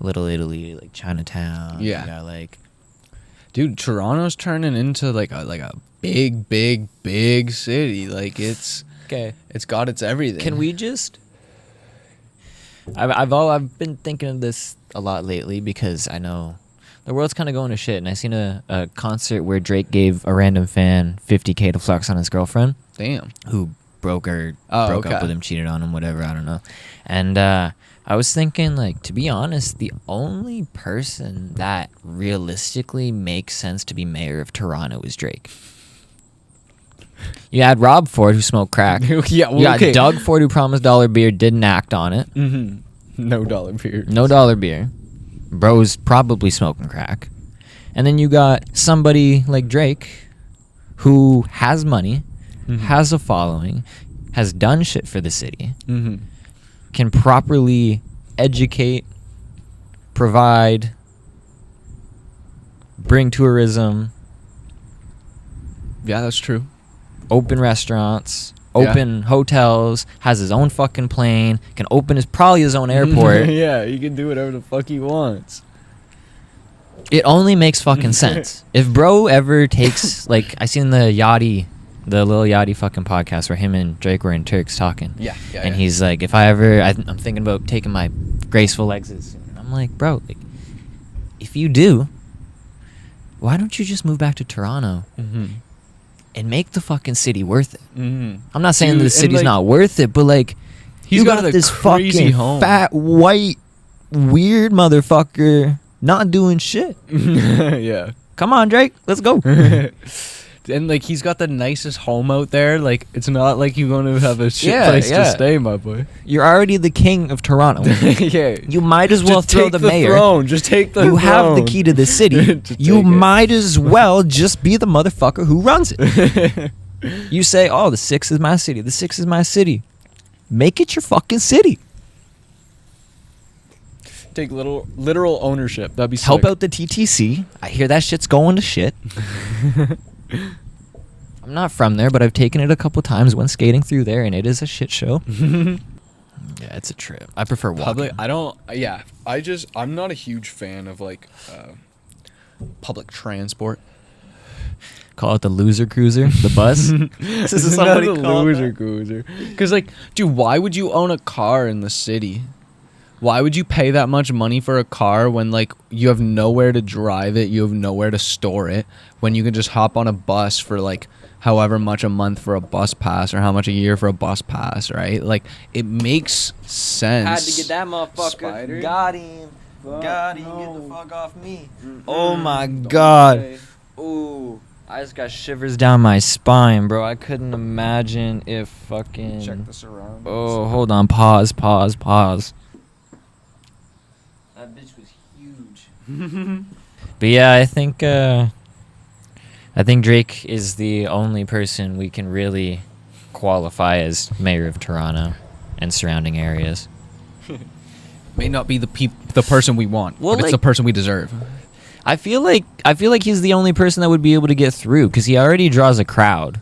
Little Italy, like Chinatown. Yeah. You got like Dude, Toronto's turning into like a big city. Like it's got its everything. Can we just? I've been thinking of this a lot lately because I know the world's kind of going to shit, and I seen a concert where Drake gave a random fan $50K to flex on his girlfriend. Damn. Who broke up okay. with him, cheated on him, whatever. I don't know. And I was thinking, like, to be honest, the only person that realistically makes sense to be mayor of Toronto is Drake. You had Rob Ford, who smoked crack. Yeah, well, you got okay. Doug Ford, who promised dollar beer, didn't act on it. No dollar beer. No dollar beer. Bro's probably smoking crack. And then you got somebody like Drake, who has money, has a following, has done shit for the city, can properly educate, provide, bring tourism, Yeah, that's true. open restaurants, open hotels, has his own fucking plane, can open probably his own airport. Yeah, he can do whatever the fuck he wants. It only makes fucking sense. If bro ever takes, like, I seen the Lil Yachty fucking podcast where him and Drake were in Turks talking. Yeah. And he's like, if I ever, I'm thinking about taking my graceful exits soon. I'm like, bro, like, if you do, why don't you just move back to Toronto and make the fucking city worth it? I'm not saying Dude, the and, city's like, not worth it, but like, he's you got the this crazy fucking home. fat, white, weird motherfucker not doing shit. Yeah. Come on, Drake, let's go. And like he's got the nicest home out there. Like it's not like you're gonna have a shit Yeah, place yeah. to stay, my boy. You're already the king of Toronto. Yeah. You might as well Just throw take the the mayor. throne. Just take the You throne. have the key to the city. Just You take it. might as well just be the motherfucker who runs it. You say, oh, the 6 is my city. The 6 is my city. Make it your fucking city. Take literal ownership. That'd be Help sick. out the TTC. I hear that shit's going to shit. I'm not from there, but I've taken it a couple times when skating through there, and it is a shit show. Yeah, it's a trip. I prefer walking. Public. I don't. Yeah. I'm not a huge fan of like public transport. Call it the loser cruiser, the bus. This is somebody Not a called loser that. cruiser. Because like, dude, why would you own a car in the city? Why would you pay that much money for a car when like you have nowhere to drive it, you have nowhere to store it, when you can just hop on a bus for like however much a month for a bus pass or how much a year for a bus pass, right? Like it makes sense. Had to get that motherfucker. Spider? Got him. Fuck Got him. no. Get the fuck off me. Oh my god. Ooh. I just got shivers down my spine, bro. I couldn't imagine if fucking... Check the surroundings. Oh, hold on. Pause. That bitch was huge. But yeah, I think Drake is the only person we can really qualify as mayor of Toronto and surrounding areas. May not be the person we want, Well, but it's like- the person we deserve. I feel like he's the only person that would be able to get through because he already draws a crowd.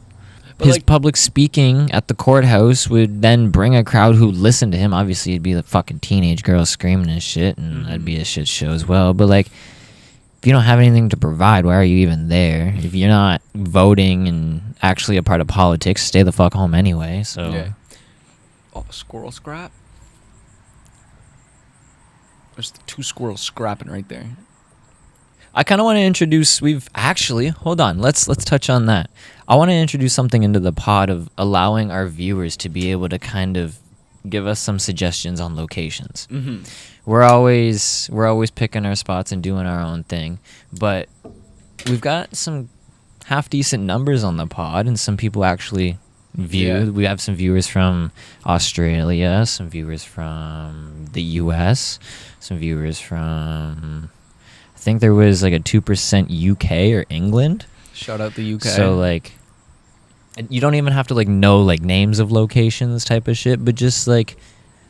But His like- public speaking at the courthouse would then bring a crowd who listened to him. Obviously, it'd be the fucking teenage girls screaming and shit, and that'd be a shit show as well. But like, if you don't have anything to provide, why are you even there? If you're not voting and actually a part of politics, stay the fuck home anyway. So, Yeah. Oh, squirrel scrap. There's the 2 squirrels scrapping right there. I kind of want to introduce. Hold on. Let's touch on that. I want to introduce something into the pod of allowing our viewers to be able to kind of give us some suggestions on locations. Mm-hmm. We're always picking our spots and doing our own thing, but we've got some half decent numbers on the pod, and some people actually view. Yeah. We have some viewers from Australia, some viewers from the U.S., some viewers from. I think there was like a 2% UK or England. Shout out the UK. So like, you don't even have to like know like names of locations type of shit, but just like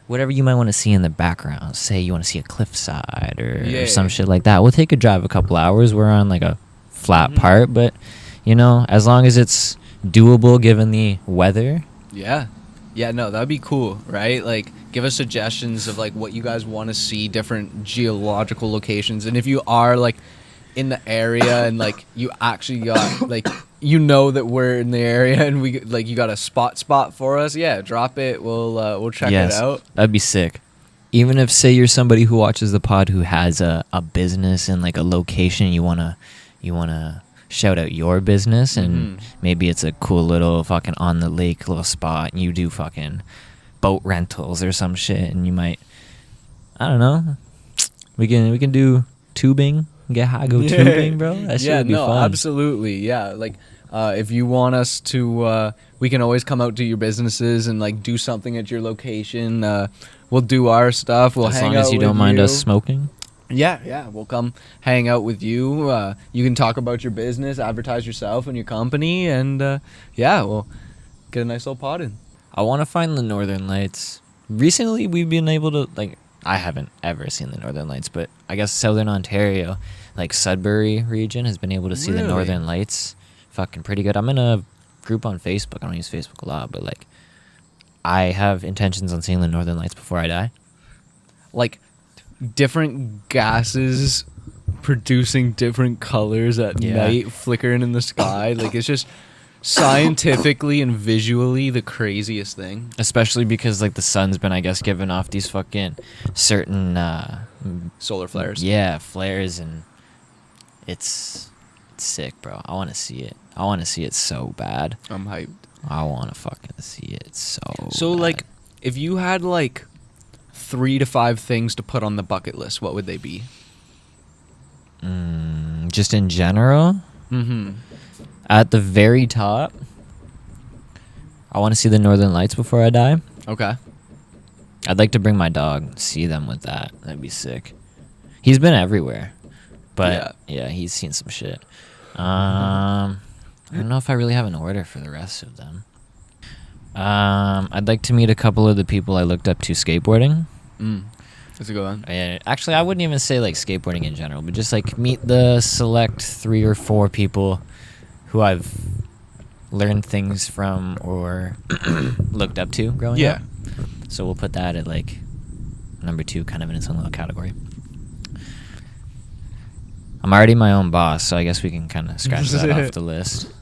whatever you might want to see in the background. Say you want to see a cliffside or some shit like that. We'll take a drive a couple hours. We're on like a flat part, but you know, as long as it's doable given the weather. Yeah. Yeah, no, that'd be cool, right? Like, give us suggestions of, like, what you guys want to see, different geological locations. And if you are, like, in the area and, like, you actually got, like, you know that we're in the area and we, like, you got a spot for us, yeah, drop it. We'll check it out. That'd be sick. Even if, say, you're somebody who watches the pod who has a business in, like, a location, you want to shout out your business, and maybe it's a cool little fucking on the lake little spot, and you do fucking boat rentals or some shit, and you might, I don't know, we can do tubing, get high, go tubing, bro. That shit would be fun. Absolutely, yeah. Like, if you want us to, we can always come out to your businesses and like do something at your location. We'll do our stuff. We'll as hang long out as you with don't mind us smoking. Yeah, we'll come hang out with you. You can talk about your business, advertise yourself and your company, and we'll get a nice little pod in. I want to find the Northern Lights. Recently, we've been able to, like, I haven't ever seen the Northern Lights, but I guess Southern Ontario, like Sudbury region, has been able to see the Northern Lights fucking pretty good. I'm in a group on Facebook. I don't use Facebook a lot, but, like, I have intentions on seeing the Northern Lights before I die. Like, different gases producing different colors at night, flickering in the sky. Like, it's just scientifically and visually the craziest thing. Especially because, like, the sun's been, I guess, giving off these fucking certain solar flares. Yeah, flares, and it's sick, bro. I want to see it. I want to see it so bad. I'm hyped. I want to fucking see it so bad. Like, if you had, like, 3 to 5 things to put on the bucket list, what would they be? Just in general? Mm-hmm. At the very top, I want to see the Northern Lights before I die. Okay. I'd like to bring my dog, see them with that. That'd be sick. He's been everywhere. But, yeah he's seen some shit. I don't know if I really have an order for the rest of them. I'd like to meet a couple of the people I looked up to skateboarding. That's a good one. Actually, I wouldn't even say like skateboarding in general, but just like meet the select 3 or 4 people who I've learned things from or looked up to growing up. So we'll put that at like number 2, kind of in its own little category. I'm already my own boss, so I guess we can kind of scratch that off the list.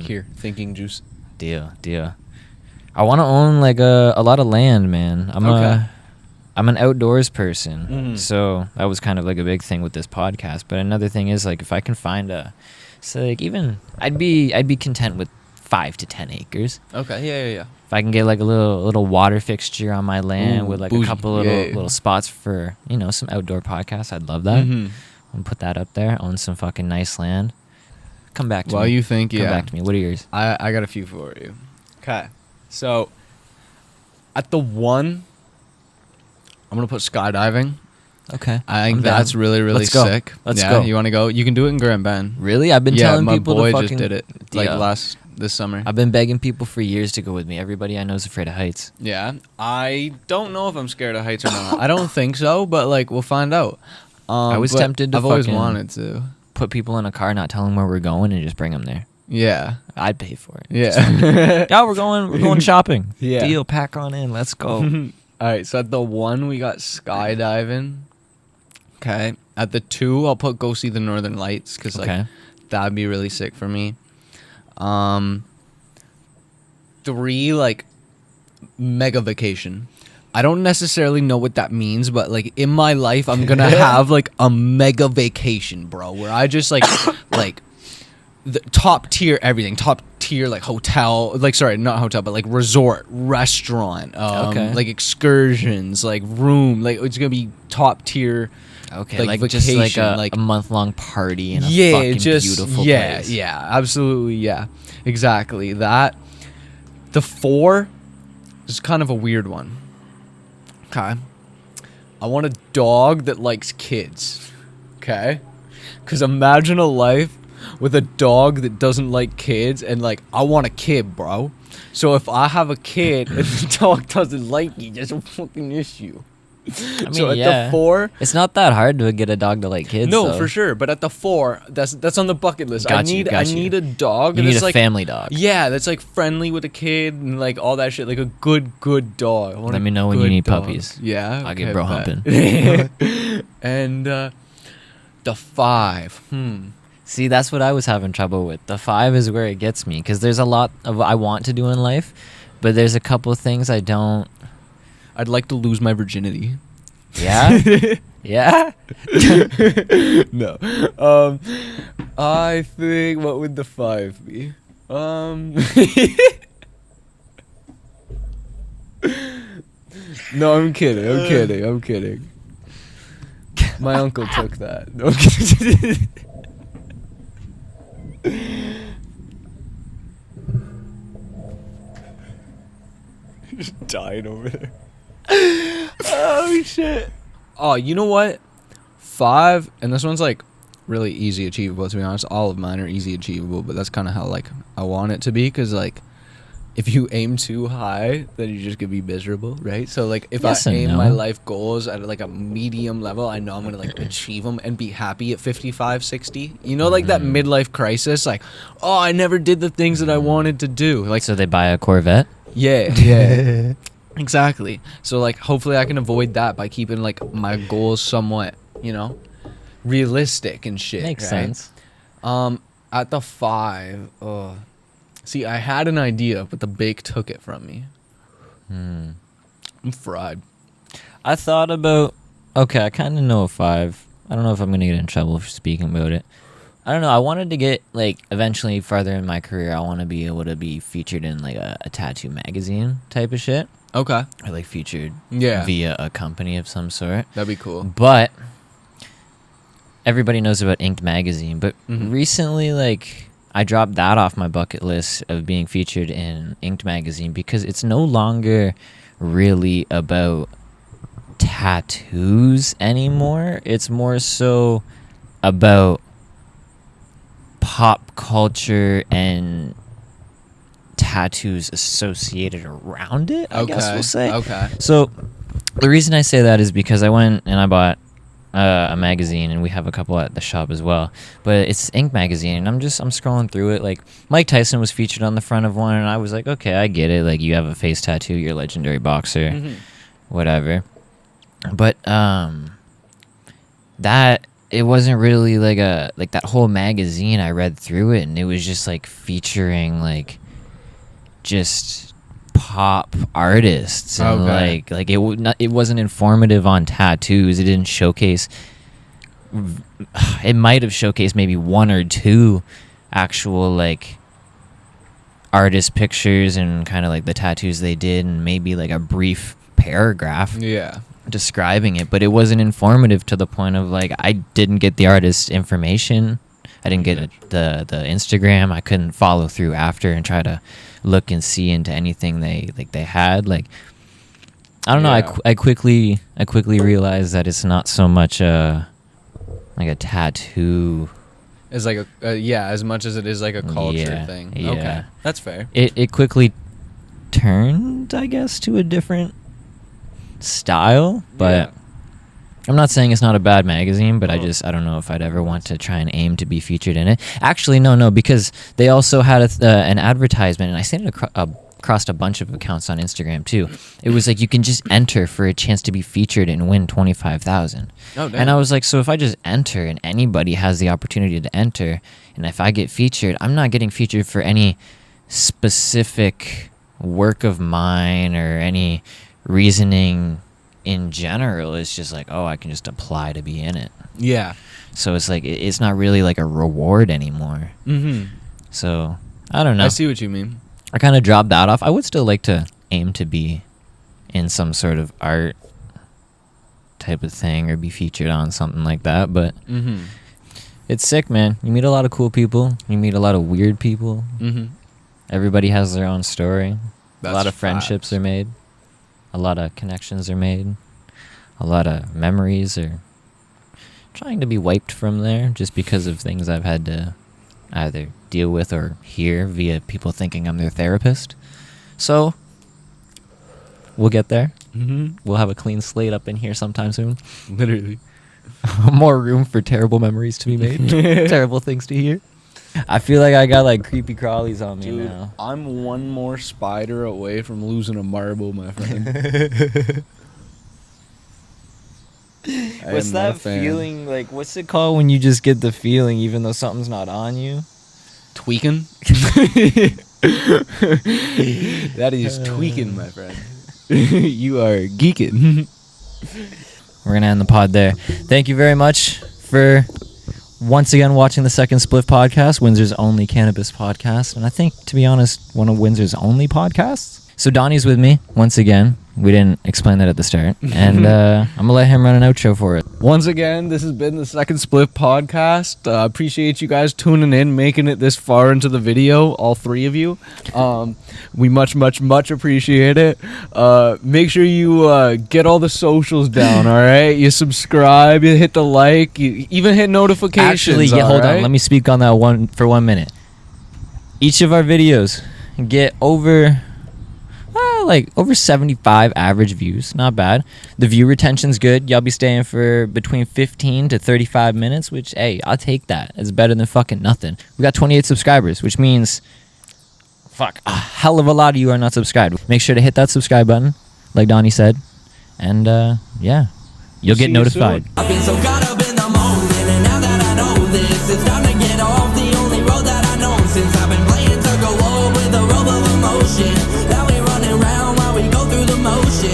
Here, thinking juice. Deal. I want to own like a lot of land, man. I'm an outdoors person, so that was kind of like a big thing with this podcast. But another thing is like if I can find I'd be content with 5 to 10 acres. Okay, yeah. If I can get like a little water fixture on my land with like bougie. a couple little spots for some outdoor podcasts, I'd love that. I'll put that up there. Own some fucking nice land. Come back to me. While you think, Come back to me. What are yours? I got a few for you. Okay. So, at the 1, I'm going to put skydiving. Okay. I think I'm that's down. really Let's go. sick. Let's go. You want to go? You can do it in Grand Bend. Really? I've been telling people my boy to fucking... just did it this summer. I've been begging people for years to go with me. Everybody I know is afraid of heights. Yeah. I don't know if I'm scared of heights or not. I don't think so, but like we'll find out. I was tempted to I've always wanted to put people in a car, not tell them where we're going, and just bring them there. Yeah. I'd pay for it. Yeah. Yeah, we're going shopping. Yeah. Deal, pack on in. Let's go. All right, so at the 1 we got skydiving. Okay. At the 2, I'll put Go See the Northern Lights because like that'd be really sick for me. 3, like mega vacation. I don't necessarily know what that means, but like in my life, I'm gonna have like a mega vacation, bro, where I just like like the top tier everything, top tier like hotel, like sorry, not hotel, but like resort, restaurant, like excursions, like room, like it's gonna be top tier. Okay, like just like a month-long party in a fucking beautiful place. Yeah, absolutely, yeah, exactly that. The 4 is kind of a weird one. Okay, I want a dog that likes kids. Okay, because imagine a life with a dog that doesn't like kids, and like I want a kid, bro. So if I have a kid and the dog doesn't like you, that's a fucking issue. I mean, so at the 4, it's not that hard to get a dog to like kids. No, though. for sure. But at the 4, that's on the bucket list. I need a dog. You need a like, family dog. Yeah, that's like friendly with a kid and like all that shit. Like a good dog. Let me know when you need puppies. Yeah, I'll get bro humping. And the 5. See, that's what I was having trouble with. The 5 is where it gets me because there's a lot of I want to do in life, but there's a couple of things I don't. I'd like to lose my virginity. Yeah? Yeah? No. I think, what would the 5 be? No, I'm kidding. My uncle took that. No, I'm kidding. Just dying over there. Oh shit. Oh, you know what? 5, and this one's like really easy achievable, to be honest. All of mine are easy achievable, but that's kind of how like I want it to be, because like if you aim too high, then you're just gonna be miserable, right? So like if I aim my life goals at like a medium level, I know I'm gonna like achieve them and be happy at 55, 60. You know, like that midlife crisis, like, oh, I never did the things that I wanted to do. Like, so they buy a Corvette? Yeah. Exactly. So like hopefully I can avoid that by keeping like my goals somewhat, you know, realistic and shit. Makes sense. At the 5, see, I had an idea, but the bake took it from me. I'm fried. I thought about, okay, I kind of know a 5. I don't know if I'm going to get in trouble for speaking about it. I don't know. I wanted to get, like, eventually farther in my career, I want to be able to be featured in, like, a tattoo magazine type of shit. Okay. Or, like, featured via a company of some sort. That'd be cool. But everybody knows about Inked Magazine. But recently, like, I dropped that off my bucket list of being featured in Inked Magazine because it's no longer really about tattoos anymore. It's more so about pop culture and tattoos associated around it, I guess we'll say. Okay. So the reason I say that is because I went and I bought a magazine, and we have a couple at the shop as well, but it's Ink Magazine, and I'm scrolling through it. Like, Mike Tyson was featured on the front of one, and I was like, okay, I get it, like, you have a face tattoo, you're a legendary boxer, whatever. But that it wasn't really like that whole magazine. I read through it, and it was just like featuring like just pop artists, and like it wasn't informative on tattoos. It didn't showcase. It might have showcased maybe 1 or 2 actual like artist pictures and kind of like the tattoos they did, and maybe like a brief paragraph describing it, but it wasn't informative to the point of like I didn't get the artist information. I didn't get the Instagram. I couldn't follow through after and try to look and see into anything they had. Like, I don't know. I quickly realized that it's not so much like a tattoo. It's like as much as it is like a culture thing. Yeah. Okay, that's fair. It quickly turned, I guess, to a different style, but I'm not saying it's not a bad magazine, but I don't know if I'd ever want to try and aim to be featured in it. Actually, no, because they also had an advertisement, and I seen it crossed a bunch of accounts on Instagram too. It was like you can just enter for a chance to be featured and win 25,000. Oh, damn. And I was like, so if I just enter and anybody has the opportunity to enter, and if I get featured, I'm not getting featured for any specific work of mine or any reasoning in general. It's just like, oh, I can just apply to be in it. Yeah. So it's like it's not really like a reward anymore. So I don't know. I see what you mean. I kind of dropped that off. I would still like to aim to be in some sort of art type of thing or be featured on something like that, but it's sick, man. You meet a lot of cool people. You meet a lot of weird people. Everybody has their own story. That's a lot of friendships are made. A lot of connections are made. A lot of memories are trying to be wiped from there just because of things I've had to either deal with or hear via people thinking I'm their therapist. So we'll get there. We'll have a clean slate up in here sometime soon. Literally. More room for terrible memories to be made. Terrible things to hear. I feel like I got like creepy crawlies on me now. I'm one more spider away from losing a marble, my friend. What's that feeling like? What's it called when you just get the feeling even though something's not on you? Tweaking? That is tweaking, my friend. You are geeking. We're going to end the pod there. Thank you very much for once again watching the Second Spliff podcast, Windsor's only cannabis podcast. And I think, to be honest, one of Windsor's only podcasts. So Donnie's with me once again. We didn't explain that at the start. And I'm going to let him run an outro for it. Once again, this has been the Second Spliff podcast. Appreciate you guys tuning in, making it this far into the video, all three of you. We much appreciate it. Make sure you get all the socials down, all right? You subscribe, you hit the like, you even hit notifications. Actually, yeah, hold on. Let me speak on that for 1 minute. Each of our videos get over 75 average views. Not bad. The view retention's good. Y'all be staying for between 15 to 35 minutes, which, hey, I'll take that. It's better than fucking nothing. We got 28 subscribers, which means a hell of a lot of you are not subscribed. Make sure to hit that subscribe button, like Donnie said. And, yeah, you'll get notified.